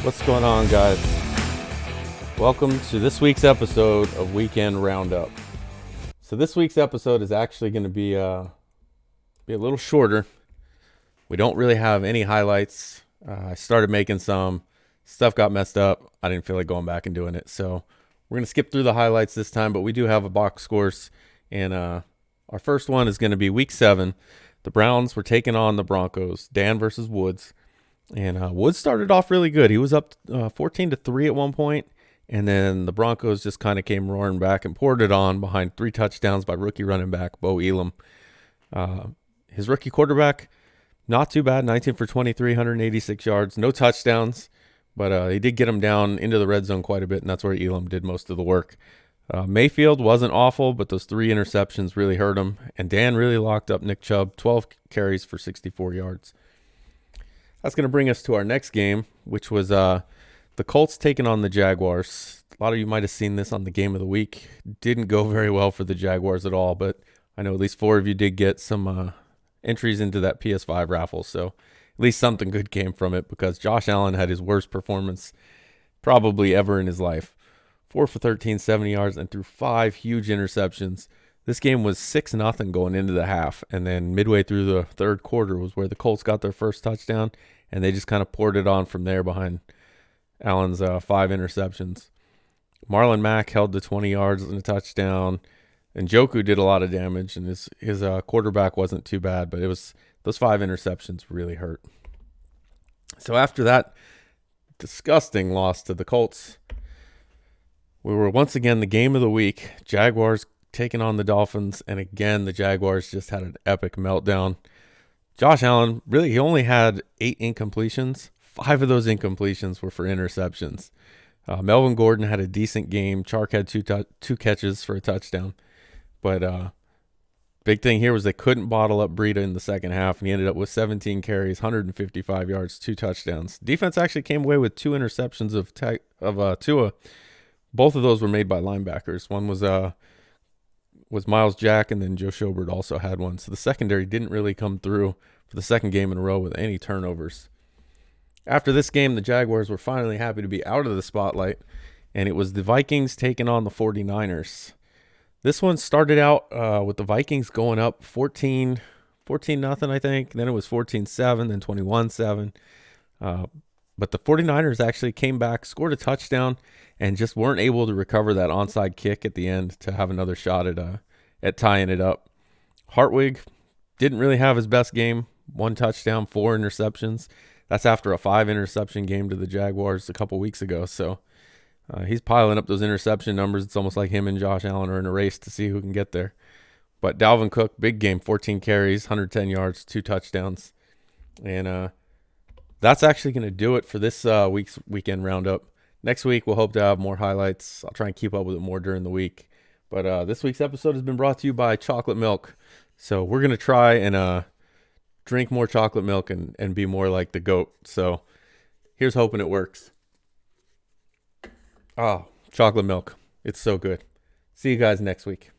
What's going on, guys? Welcome to this week's episode of Weekend Roundup. So this week's episode is actually going to be a little shorter. We don't really have any highlights. I started making some. Stuff got messed up. I didn't feel like going back and doing it. So we're going to skip through the highlights this time, but we do have a box scores. And our first one is going to be Week 7. The Browns were taking on the Broncos. Dan versus Woods. And Woods started off really good. He was up 14-3 at one point, and then the Broncos just kind of came roaring back and poured it on behind 3 touchdowns by rookie running back Bo Elam. His rookie quarterback, not too bad, 19 for 23, 186 yards, no touchdowns, but he did get him down into the red zone quite a bit, and that's where Elam did most of the work. Mayfield wasn't awful, but those 3 interceptions really hurt him, and Dan really locked up Nick Chubb, 12 carries for 64 yards. That's going to bring us to our next game, which was the Colts taking on the Jaguars. A lot of you might have seen this on the Game of the Week. Didn't go very well for the Jaguars at all, but I know at least 4 of you did get some entries into that PS5 raffle, so at least something good came from it because Josh Allen had his worst performance probably ever in his life. 4 for 13, 70 yards, and threw 5 huge interceptions. This game was 6-0 going into the half, and then midway through the third quarter was where the Colts got their first touchdown, and they just kind of poured it on from there behind Allen's 5 interceptions. Marlon Mack held to 20 yards and a touchdown, and Njoku did a lot of damage, and his quarterback wasn't too bad, but it was those 5 interceptions really hurt. So after that disgusting loss to the Colts, we were once again the game of the week. Jaguars taking on the Dolphins, and again the Jaguars just had an epic meltdown. Josh Allen, really, he only had 8 incompletions. 5 of those incompletions were for interceptions. Melvin Gordon had a decent game. Chark had two catches for a touchdown. But big thing here was they couldn't bottle up Breida in the second half, and he ended up with 17 carries, 155 yards, 2 touchdowns. Defense actually came away with 2 interceptions of Tua. Both of those were made by linebackers. One was Miles Jack, and then Joe Schobert also had one. So the secondary didn't really come through for the second game in a row with any turnovers. After this game, the Jaguars were finally happy to be out of the spotlight, and it was the Vikings taking on the 49ers. This one started out with the Vikings going up 14-0, I think. Then it was 14-7, then 21-7. But the 49ers actually came back, scored a touchdown, and just weren't able to recover that onside kick at the end to have another shot at tying it up. Hartwig didn't really have his best game. 1 touchdown, 4 interceptions. That's after a 5 interception game to the Jaguars a couple weeks ago. So he's piling up those interception numbers. It's almost like him and Josh Allen are in a race to see who can get there. But Dalvin Cook, big game, 14 carries, 110 yards, 2 touchdowns. And that's actually going to do it for this week's weekend roundup. Next week, we'll hope to have more highlights. I'll try and keep up with it more during the week. But this week's episode has been brought to you by Chocolate Milk. So we're going to try and drink more chocolate milk and be more like the GOAT. So here's hoping it works. Oh, chocolate milk. It's so good. See you guys next week.